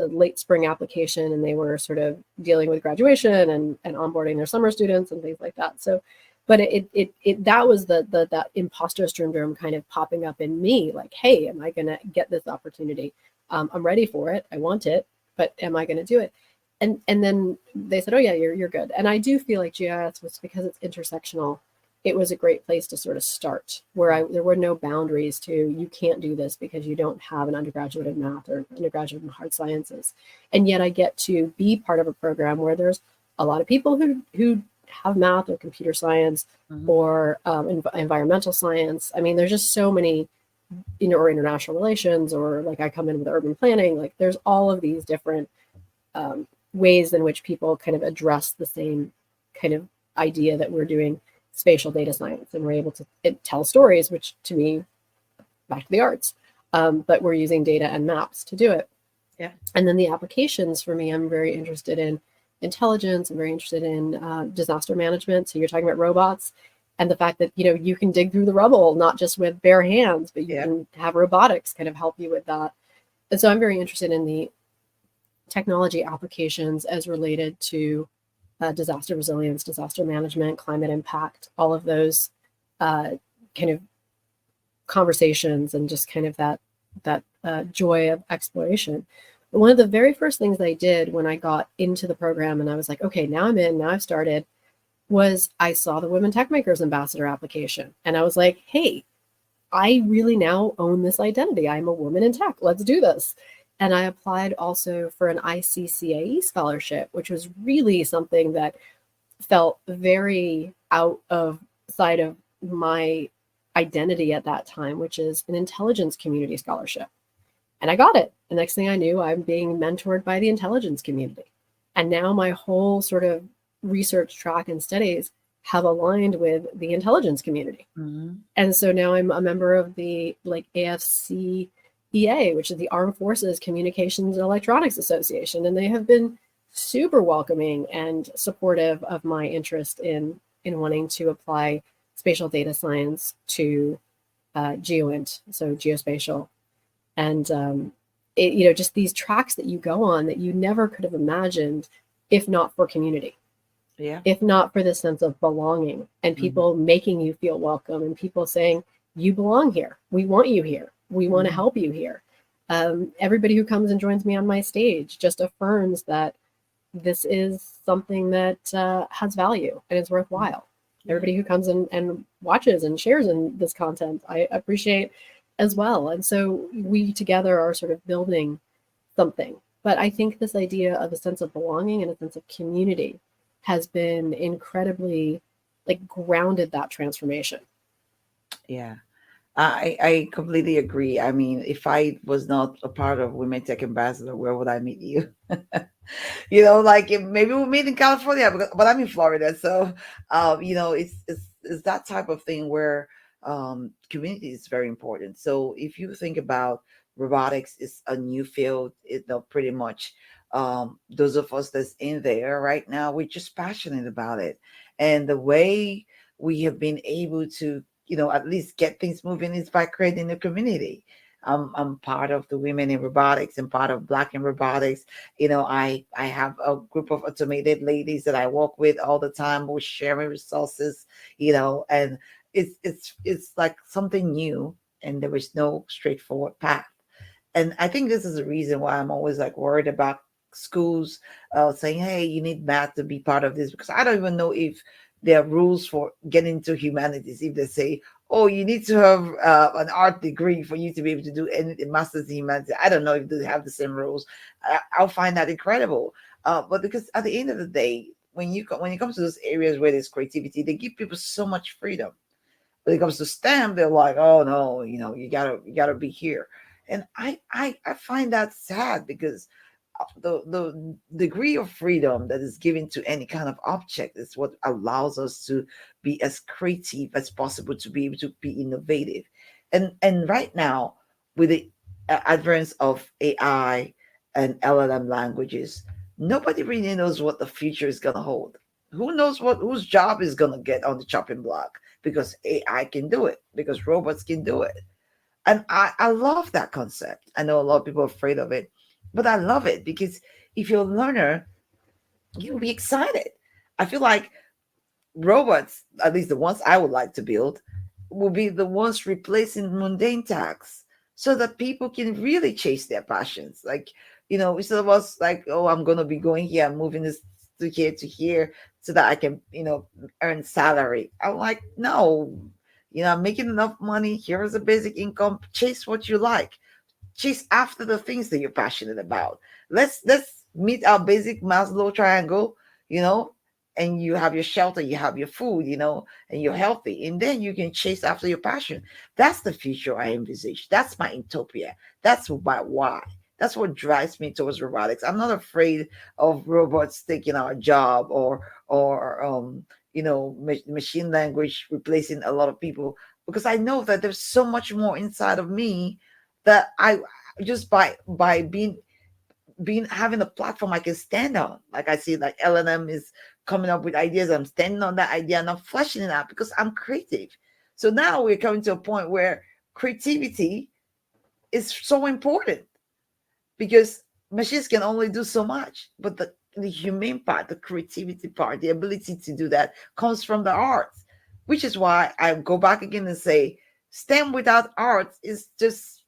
late spring application, and they were sort of dealing with graduation and onboarding their summer students and things like that. So, but that was that imposter syndrome kind of popping up in me, like, hey, am I going to get this opportunity? I'm ready for it. I want it, but am I going to do it? And then they said, oh yeah, you're good. And I do feel like GIS was, because it's intersectional, it was a great place to sort of start, where there were no boundaries to, you can't do this because you don't have an undergraduate in math or undergraduate in hard sciences. And yet I get to be part of a program where there's a lot of people who have math or computer science, mm-hmm. or environmental science. I mean, there's just so many, or international relations, or like I come in with urban planning. Like, there's all of these different ways in which people kind of address the same kind of idea that we're doing spatial data science, and we're able to tell stories, which to me, back to the arts, but we're using data and maps to do it. Yeah. And then the applications for me, I'm very interested in intelligence. I'm very interested in disaster management. So you're talking about robots, and the fact that, you can dig through the rubble, not just with bare hands, but you can have robotics kind of help you with that. And so I'm very interested in the technology applications as related to disaster resilience, disaster management, climate impact, all of those kind of conversations, and just kind of that joy of exploration. But one of the very first things I did when I got into the program and I was like, okay, now I'm in, now I've started, was I saw the Women Tech Makers Ambassador application. And I was like, hey, I really now own this identity. I'm a woman in tech. Let's do this. And I applied also for an ICCAE scholarship, which was really something that felt very out of sight of my identity at that time, which is an intelligence community scholarship. And I got it. The next thing I knew, I'm being mentored by the intelligence community. And now my whole sort of research track and studies have aligned with the intelligence community. Mm-hmm. And so now I'm a member of the AFCEA, which is the Armed Forces Communications and Electronics Association. And they have been super welcoming and supportive of my interest in wanting to apply spatial data science to GeoInt, so geospatial. And just these tracks that you go on that you never could have imagined if not for community. Yeah. If not for the sense of belonging and people making you feel welcome and people saying, you belong here. We want you here. We want to help you here. Everybody who comes and joins me on my stage just affirms that this is something that has value and is worthwhile. Everybody who comes and watches and shares in this content, I appreciate as well. And so we together are sort of building something. But I think this idea of a sense of belonging and a sense of community has been incredibly grounded that transformation. Yeah. I completely agree. I mean, if I was not a part of Women Tech Ambassador, where would I meet you? Maybe we'll meet in California, but I'm in Florida. So, it's that type of thing where community is very important. So if you think about robotics is a new field, pretty much those of us that's in there right now, we're just passionate about it. And the way we have been able to at least get things moving is by creating a community. I'm part of the Women in Robotics and part of Black in Robotics. I have a group of automated ladies that I work with all the time. We're sharing resources, and it's like something new, and there is no straightforward path. And I think this is the reason why I'm always worried about schools saying, hey, you need math to be part of this, because I don't even know if there are rules for getting into humanities. If they say, oh, you need to have an art degree for you to be able to do any master's in humanities, I don't know if they have the same rules. I'll find that incredible. But because at the end of the day, when it comes to those areas where there's creativity, they give people so much freedom. When it comes to STEM, they're like, oh no, you gotta be here. And I find that sad, because the degree of freedom that is given to any kind of object is what allows us to be as creative as possible, to be able to be innovative. And right now, with the advance of AI and LLM languages, nobody really knows what the future is going to hold. Who knows whose job is going to get on the chopping block, because AI can do it, because robots can do it. And I love that concept. I know a lot of people are afraid of it, but I love it, because if you're a learner, you'll be excited. I feel like robots, at least the ones I would like to build, will be the ones replacing mundane tasks, so that people can really chase their passions. Instead of us oh, I'm going to be going here, I'm moving this to here so that I can, earn salary. I'm like, no, I'm making enough money. Here's a basic income. Chase what you like. Chase after the things that you're passionate about. Let's meet our basic Maslow triangle, and you have your shelter, you have your food, and you're healthy, and then you can chase after your passion. That's the future I envisage. That's my utopia. That's my why. That's what drives me towards robotics. I'm not afraid of robots taking our job, or machine language replacing a lot of people, because I know that there's so much more inside of me that I just by being having a platform I can stand on. Like I see, LNM is coming up with ideas. I'm standing on that idea and I'm fleshing it out because I'm creative. So now we're coming to a point where creativity is so important, because machines can only do so much, but the humane part, the creativity part, the ability to do that comes from the arts, which is why I go back again and say STEM without arts is just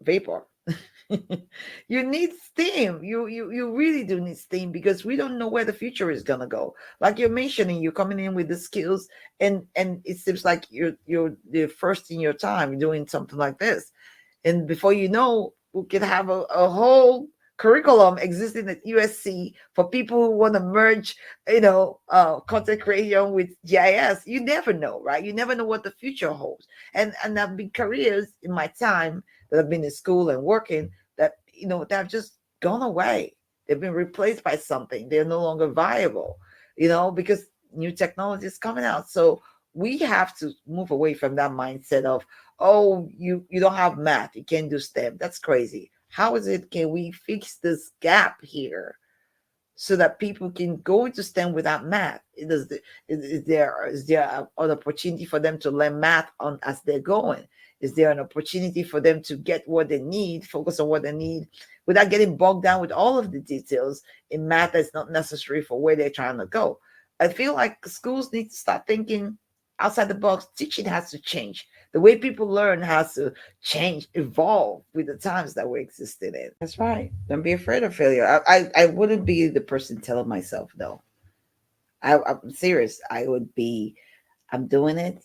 vapor. You need STEAM. You really do need STEAM because we don't know where the future is gonna go. Like you're mentioning, you're coming in with the skills, and it seems like you're the first in your time doing something like this, and before you know, we could have a whole curriculum existing at USC for people who want to merge, content creation with GIS. You never know, right? You never know what the future holds. And there've been careers in my time that have been in school and working that that have just gone away. They've been replaced by something. They're no longer viable, because new technology is coming out. So we have to move away from that mindset of, oh, you don't have math, you can't do STEM. That's crazy. How is it can we fix this gap here so that people can go into STEM without math? Is there an opportunity for them to learn math on as they're going? Is there an opportunity for them to get what they need, focus on what they need, without getting bogged down with all of the details in math that's not necessary for where they're trying to go? I feel like schools need to start thinking outside the box. Teaching has to change. The way people learn has to change, evolve with the times that we're existing in. That's right. Don't be afraid of failure. I wouldn't be the person telling myself no. I'm serious. I would be, I'm doing it.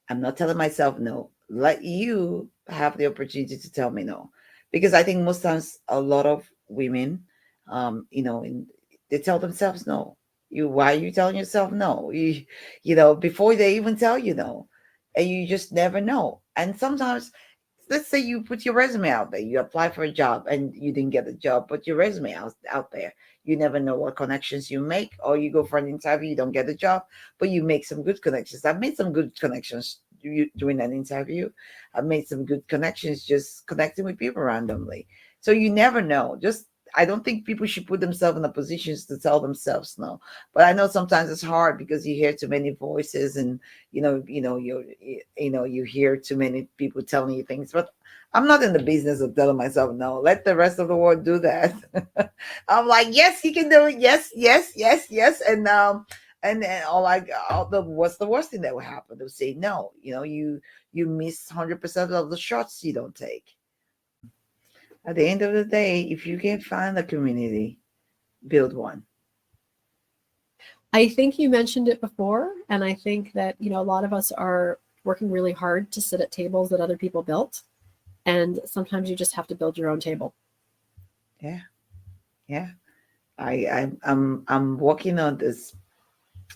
I'm not telling myself no. Let you have the opportunity to tell me no. Because I think most times a lot of women, they tell themselves no. Why are you telling yourself no? Before they even tell you no. And you just never know. And sometimes, let's say you put your resume out there, you apply for a job and you didn't get the job, but your resume out there. You never know what connections you make, or you go for an interview, you don't get the job, but you make some good connections. I've made some good connections doing an interview. I've made some good connections just connecting with people randomly. So you never know. Just I don't think people should put themselves in the positions to tell themselves no. But I know sometimes it's hard because you hear too many voices, and you hear too many people telling you things. But I'm not in the business of telling myself no. Let the rest of the world do that. I'm like, yes, you can do it. Yes, yes, yes, yes. And all like all the what's the worst thing that will happen? They'll say no. You miss 100% of the shots you don't take. At the end of the day, if you can find a community, build one. I think you mentioned it before, and I think that, a lot of us are working really hard to sit at tables that other people built, and sometimes you just have to build your own table. Yeah, yeah. I'm working on this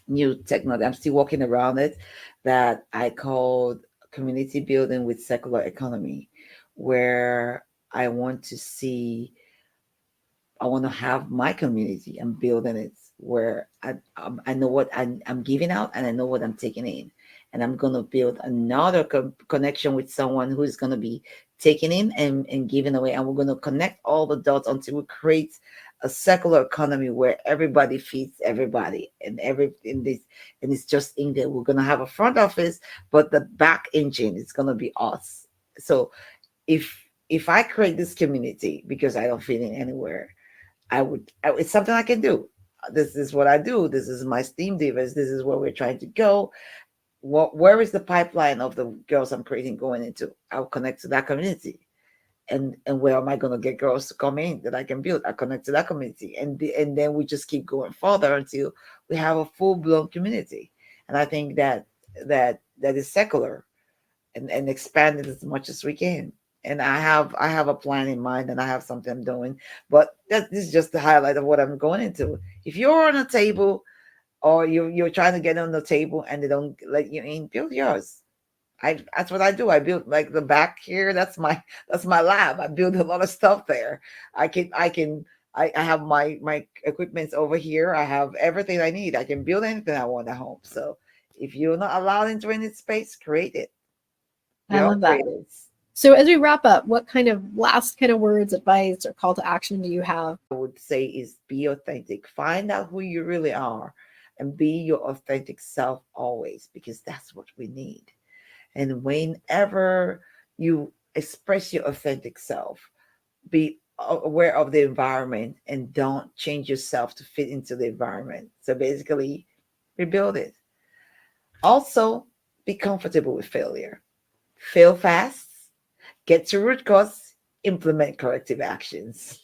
new technology. I'm still working around it, that I called community building with secular economy, where I want to see I want to have my community and building it where I know what I'm giving out, and I know what I'm taking in. And I'm going to build another connection with someone who is going to be taking in and giving away. And we're going to connect all the dots until we create a circular economy where everybody feeds everybody, and every in this and it's just in there. We're going to have a front office, but the back engine is going to be us. So if I create this community because I don't fit in anywhere, it's something I can do. This is what I do. This is my STEAM Divas. This is where we're trying to go. Where is the pipeline of the girls I'm creating going into? I'll connect to that community. And where am I going to get girls to come in that I can build? I connect to that community. And then we just keep going further until we have a full-blown community. And I think that is secular, and expand it as much as we can. And I have a plan in mind, and I have something I'm doing. But this is just the highlight of what I'm going into. If you're on a table, or you're trying to get on the table and they don't let you in, build yours. That's what I do. I build like the back here. That's my lab. I build a lot of stuff there. I have my equipments over here. I have everything I need. I can build anything I want at home. So if you're not allowed into any space, create it. I We all love that. creators. So as we wrap up, what kind of last kind of words, advice, or call to action do you have? I would say is be authentic. Find out who you really are and be your authentic self always, because that's what we need. And whenever you express your authentic self, be aware of the environment and don't change yourself to fit into the environment. So basically, rebuild it. Also, be comfortable with failure. Fail fast, get to root cause, implement corrective actions.